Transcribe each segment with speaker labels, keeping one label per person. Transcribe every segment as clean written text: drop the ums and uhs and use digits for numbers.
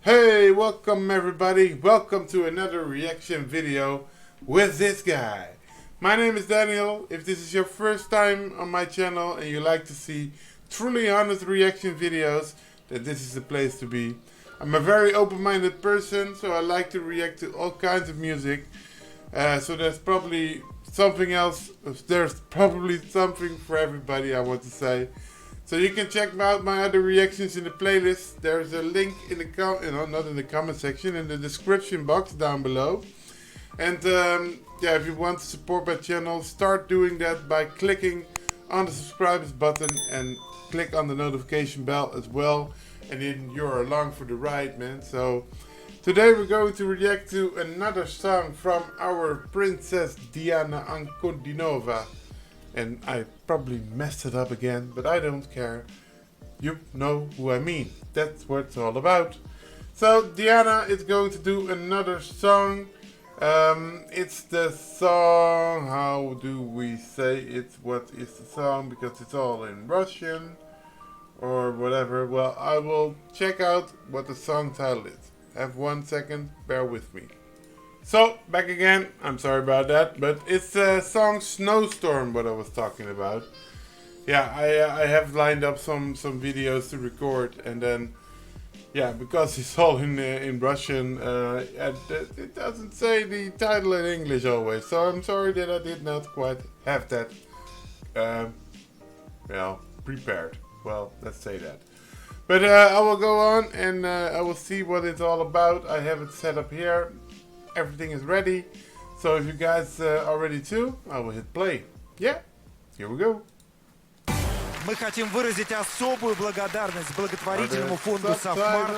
Speaker 1: Hey, welcome everybody. Welcome to another reaction video with this guy. My name is Daniel. If this is your first time on my channel and you like to see truly honest reaction videos, then this is the place to be. I'm a very open-minded person, so I like to react to all kinds of music. So there's probably something else. There's probably something for everybody, I want to say. So you can check out my other reactions in the playlist. There's a link in the not in the comment section, in the description box down below. And yeah, if you want to support my channel, start doing that by clicking on the subscribers button and click on the notification bell as well. And then you're along for the ride, man. So today we're going to react to another song from our princess Diana Ankudinova. And I probably messed it up again, but I don't care. You know who I mean. That's what it's all about. So Diana is going to do another song. It's the song, how do we say it? What is the song? Because it's all in Russian or whatever. Well, I will check out what the song title is. Have 1 second, bear with me. So, back again, I'm sorry about that, but it's the song Snowstorm what I was talking about. Yeah, I have lined up some videos to record, and then, yeah, because it's all in Russian, it doesn't say the title in English always, so I'm sorry that I did not quite have that, well, prepared. Well, let's say that. But I will go on, and I will see what it's all about. I have it set up here. Everything is ready. So if you guys are ready too, I will hit play. Yeah, here we go.
Speaker 2: Мы хотим выразить особую благодарность благотворительному фонду «Софмар»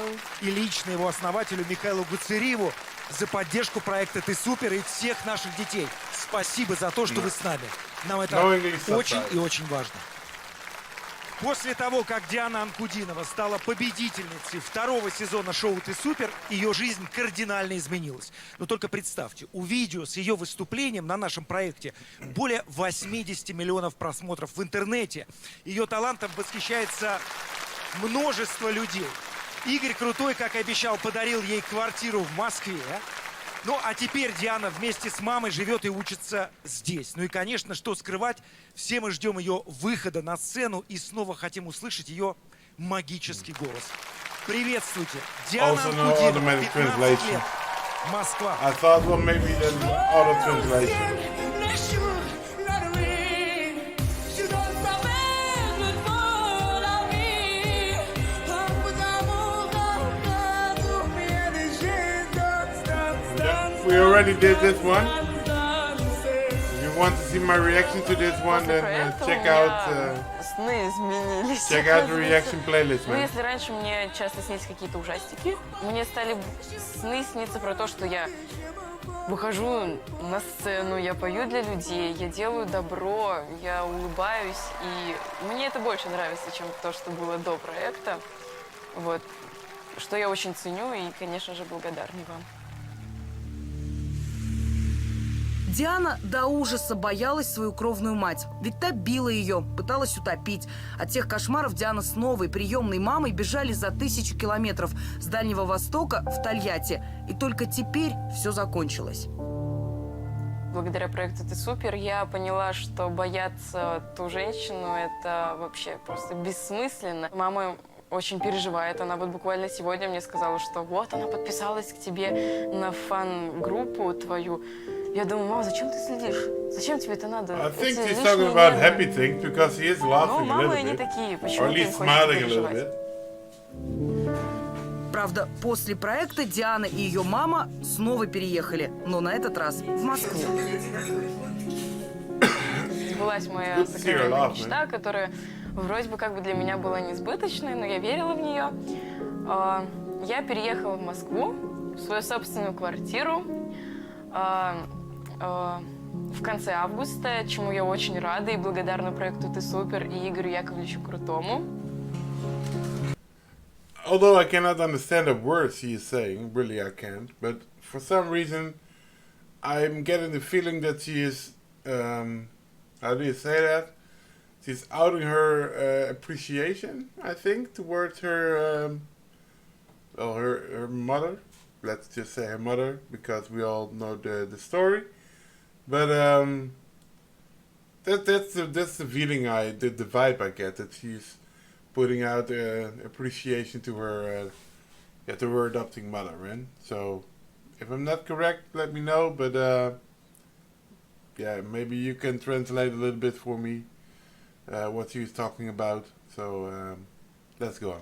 Speaker 2: и лично его основателю Михаилу Гуцериеву за поддержку проекта «Ты супер» и всех наших детей. Спасибо за то, что вы с нами. Нам это очень и очень важно. После того, как Диана Анкудинова стала победительницей второго сезона шоу «Ты супер», ее жизнь кардинально изменилась. Но только представьте, у видео с ее выступлением на нашем проекте более 80 миллионов просмотров в интернете. Ее талантом восхищается множество людей. Игорь Крутой, как и обещал, подарил ей квартиру в Москве. Ну, а теперь Диана вместе с мамой живет и учится здесь. Ну и, конечно, что скрывать, все мы ждем ее выхода на сцену и снова хотим услышать ее магический голос. Приветствуйте, Диана Анкудинова, 15 лет, Москва.
Speaker 1: We already did this one. If you want to see my reaction to this one, then check out the reaction playlist, man.
Speaker 3: Ну, если раньше мне часто снились какие-то ужастики, мне стали сны сниться про то, что я выхожу на сцену, я пою для людей, я делаю добро, я улыбаюсь, и мне это больше нравится, чем то, что было до проекта. Вот. Что я очень ценю и, конечно же, благодарна вам.
Speaker 4: Диана до ужаса боялась свою кровную мать, ведь та била ее, пыталась утопить. От тех кошмаров Диана с новой приемной мамой бежали за 1000 километров с Дальнего Востока в Тольятти. И только теперь все закончилось.
Speaker 3: Благодаря проекту «Ты супер» я поняла, что бояться ту женщину – это вообще просто бессмысленно. Мама очень переживает. Она вот буквально сегодня мне сказала, что вот она подписалась к тебе на фан-группу твою. Я думаю, мама, зачем ты следишь? Зачем тебе это надо?
Speaker 1: I think she's talking about happy things because he is laughing a little
Speaker 3: мамы
Speaker 1: bit,
Speaker 3: такие.
Speaker 1: or
Speaker 3: Почему
Speaker 1: at
Speaker 3: ты им
Speaker 1: least
Speaker 3: хочешь
Speaker 1: smiling a little
Speaker 3: переживать?
Speaker 1: bit.
Speaker 4: Правда, после проекта Диана и ее мама снова переехали, но на этот раз в Москву.
Speaker 3: Сбылась моя сокровенная мечта, которая вроде бы как бы для меня была несбыточной, но я верила в нее. Я переехала в Москву, в свою собственную квартиру в конце августа, чему я очень рада и благодарна проекту «Ты супер» и Игорю Яковлевичу Крутому.
Speaker 1: Although I cannot understand the words he is saying, really I can't, but for some reason I'm getting the feeling that she is, how do you say that? She's outing her appreciation, I think, towards her well, her mother. Let's just say her mother, because we all know the story. But that's the feeling the vibe I get, that she's putting out appreciation to her adopting mother, man. So if I'm not correct, let me know. But yeah, maybe you can translate a little bit for me what she was talking about. So let's go on.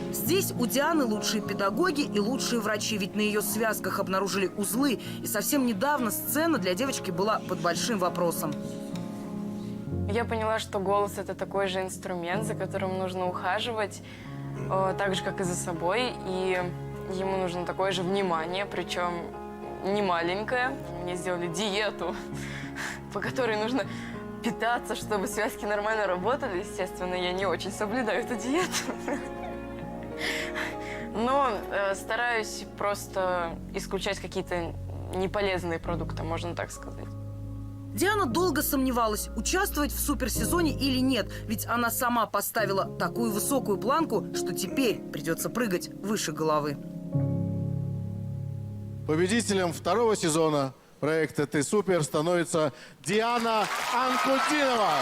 Speaker 4: Здесь у Дианы лучшие педагоги и лучшие врачи, ведь на ее связках обнаружили узлы. И совсем недавно сцена для девочки была под большим вопросом.
Speaker 3: Я поняла, что голос – это такой же инструмент, за которым нужно ухаживать, так же, как и за собой. И ему нужно такое же внимание, причем не маленькое. Мне сделали диету, по которой нужно питаться, чтобы связки нормально работали. Естественно, я не очень соблюдаю эту диету. Но стараюсь просто исключать какие-то неполезные продукты, можно так сказать.
Speaker 4: Диана долго сомневалась, участвовать в суперсезоне или нет, ведь она сама поставила такую высокую планку, что теперь придется прыгать выше головы.
Speaker 5: Победителем второго сезона проекта «Ты супер» становится Диана Анкудинова.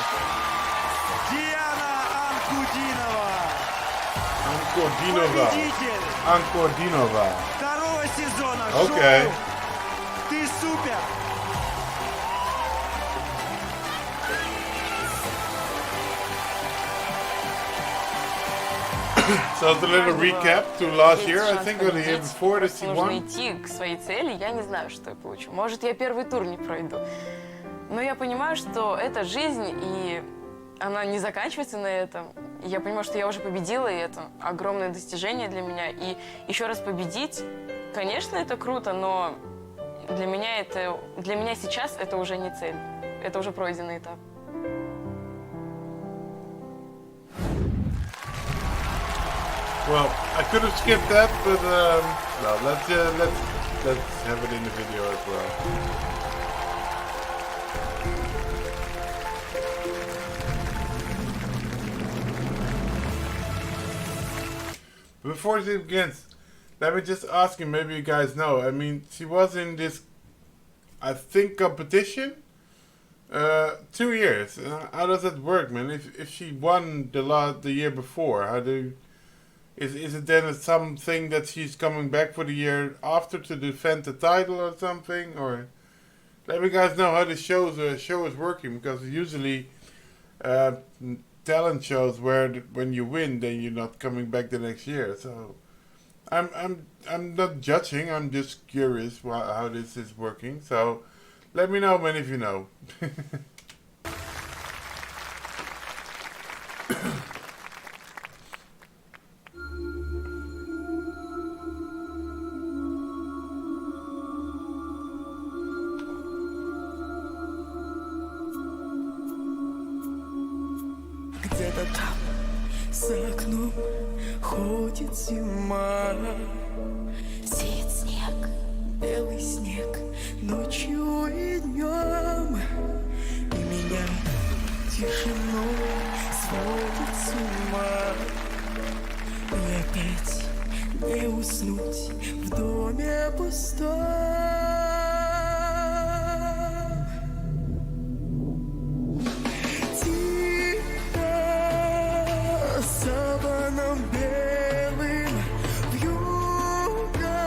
Speaker 2: Диана Анкудинова.
Speaker 1: Ankudinova.
Speaker 2: Победитель
Speaker 1: Ankudinova.
Speaker 2: второго сезона
Speaker 1: Okay.
Speaker 2: шоу «Ты супер».
Speaker 1: So it's a little recap to last year, I think, or the year before that she
Speaker 3: Нужно
Speaker 1: won.
Speaker 3: идти к своей цели, я не знаю, что я получу. Может, я первый тур не пройду. Но я понимаю, что это жизнь, и она не заканчивается на этом. И я понимаю, что я уже победила, и это огромное достижение для меня. И еще раз победить, конечно, это круто, но для меня сейчас это уже не цель. Это уже пройденный этап.
Speaker 1: Well, I could have skipped that, but no, let's have it in the video as well. Before she begins, let me just ask you, maybe you guys know. I mean, she was in this, I think, competition 2 years. How does that work, man? If she won the year before, how do? Is it then something that she's coming back for the year after to defend the title or something? Or let me guys know how the show is working, because usually talent shows where when you win, then you're not coming back the next year. So I'm not judging. I'm just curious how this is working. So let me know, man, if you know.
Speaker 6: Где-то там, за окном, ходит зима. Сеет снег, белый снег, ночью и днем. И меня тишиной сводит с ума. И опять не уснуть в доме пустом. Саваном белым вьюга,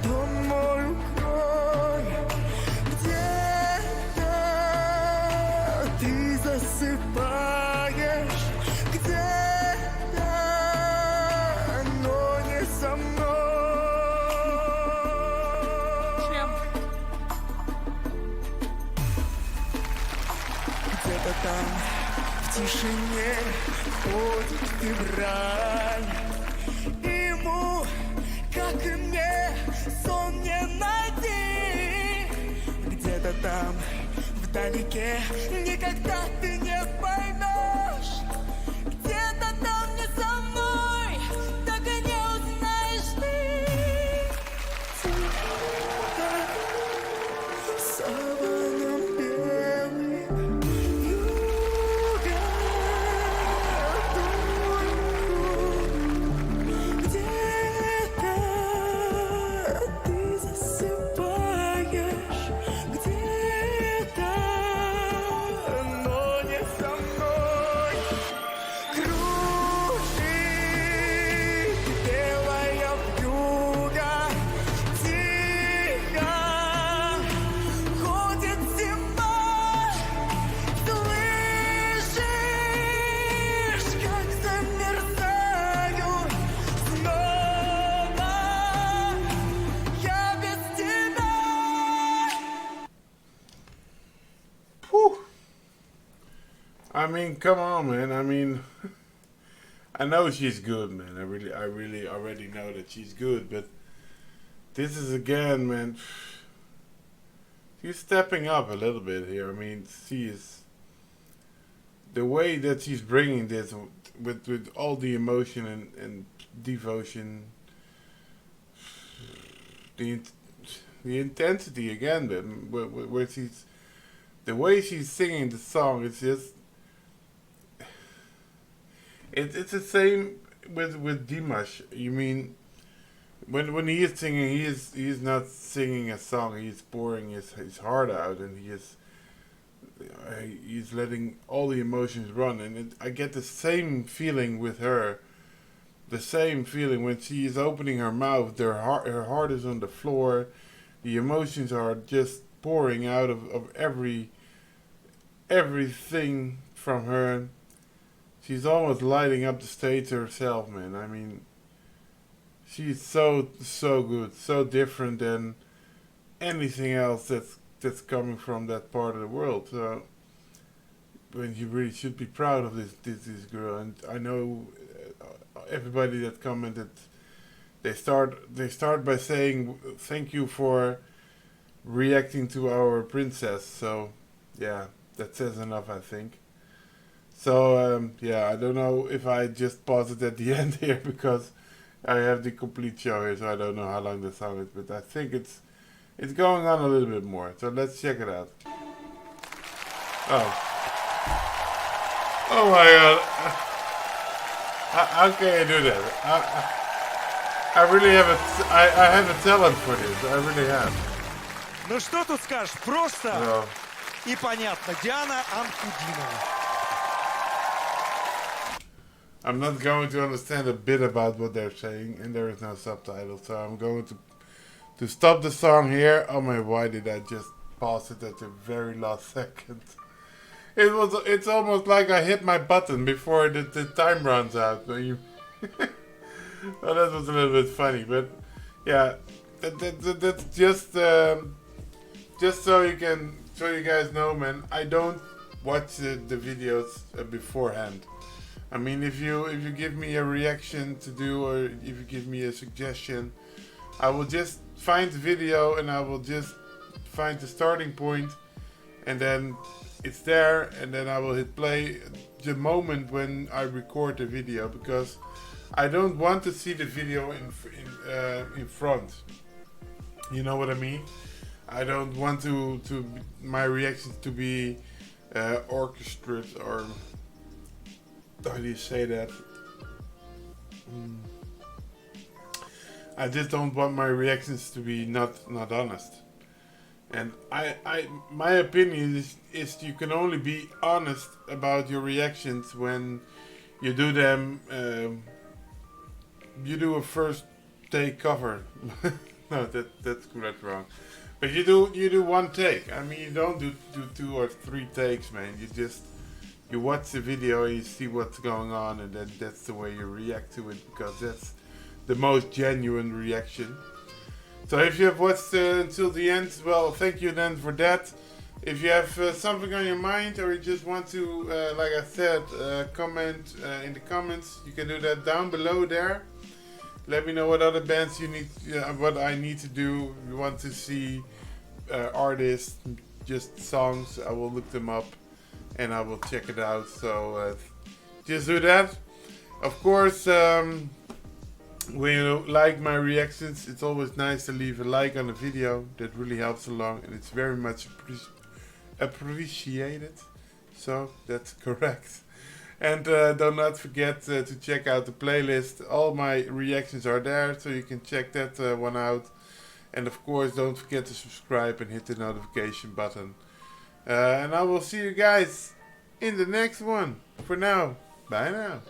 Speaker 6: дом мой укрой. Где-то ты засыпаешь, где-то, но не со мной. Где-то там в тишине ходит февраль. Ему, как и мне, сон не найти. Где-то там, вдалеке, никогда ты не поймешь. Где-то там не со мной, так и не узнаешь ты. Тихо, саваном белым вьюга,
Speaker 1: I mean, come on, man. I mean, I know she's good, man. I really already know that she's good, but this is again, man. She's stepping up a little bit here. I mean, she is the way that she's bringing this with all the emotion and devotion, the intensity again, where she's the way she's singing the song. It's just it's the same with Dimash. You mean when he is singing, he is not singing a song. He's pouring his heart out, and he's letting all the emotions run. And I get the same feeling with her. The same feeling when she is opening her mouth. Her heart is on the floor. The emotions are just pouring out of everything from her. She's almost lighting up the stage herself, man. I mean, she's so good, so different than anything else that's coming from that part of the world. So, when you really should be proud of this girl. And I know everybody that commented, they start by saying thank you for reacting to our princess. So, yeah, that says enough, I think. So, yeah, I don't know if I just pause it at the end here because I have the complete show here, so I don't know how long the song is, but I think it's going on a little bit more. So let's check it out. Oh my God! How can I do that? I really have I have a talent for this. I really have.
Speaker 2: Ну что тут скажешь? Просто
Speaker 1: So,
Speaker 2: и понятно. Диана Анкудинова.
Speaker 1: I'm not going to understand a bit about what they're saying, and there is no subtitle, so I'm going to stop the song here. Oh my, why did I just pause it at the very last second? It's almost like I hit my button before the time runs out. Well, that was a little bit funny, but yeah, that's just so you guys know, man. I don't watch the videos beforehand. I mean, if you give me a reaction to do, or if you give me a suggestion, I will just find the video and I will just find the starting point, and then it's there, and then I will hit play the moment when I record the video, because I don't want to see the video in front. You know what I mean? I don't want my reactions to be orchestrated, or how do you say that? I just don't want my reactions to be not honest. And my opinion is you can only be honest about your reactions when you do them. You do a first take cover. No, that's wrong. But you do one take. I mean, you don't do 2 or 3 takes, man. You watch the video and you see what's going on, and then that's the way you react to it, because that's the most genuine reaction. So if you have watched until the end, well, thank you then for that. If you have something on your mind, or you just want to, like I said, comment in the comments, you can do that down below there. Let me know what other bands you need, what I need to do. If you want to see artists, just songs, I will look them up and I will check it out. So just do that. Of course, when you like my reactions, it's always nice to leave a like on the video. That really helps along, and it's very much appreciated. So that's correct. And do not forget to check out the playlist. All my reactions are there, so you can check that one out. And of course, don't forget to subscribe and hit the notification button. And I will see you guys in the next one. For now, bye now.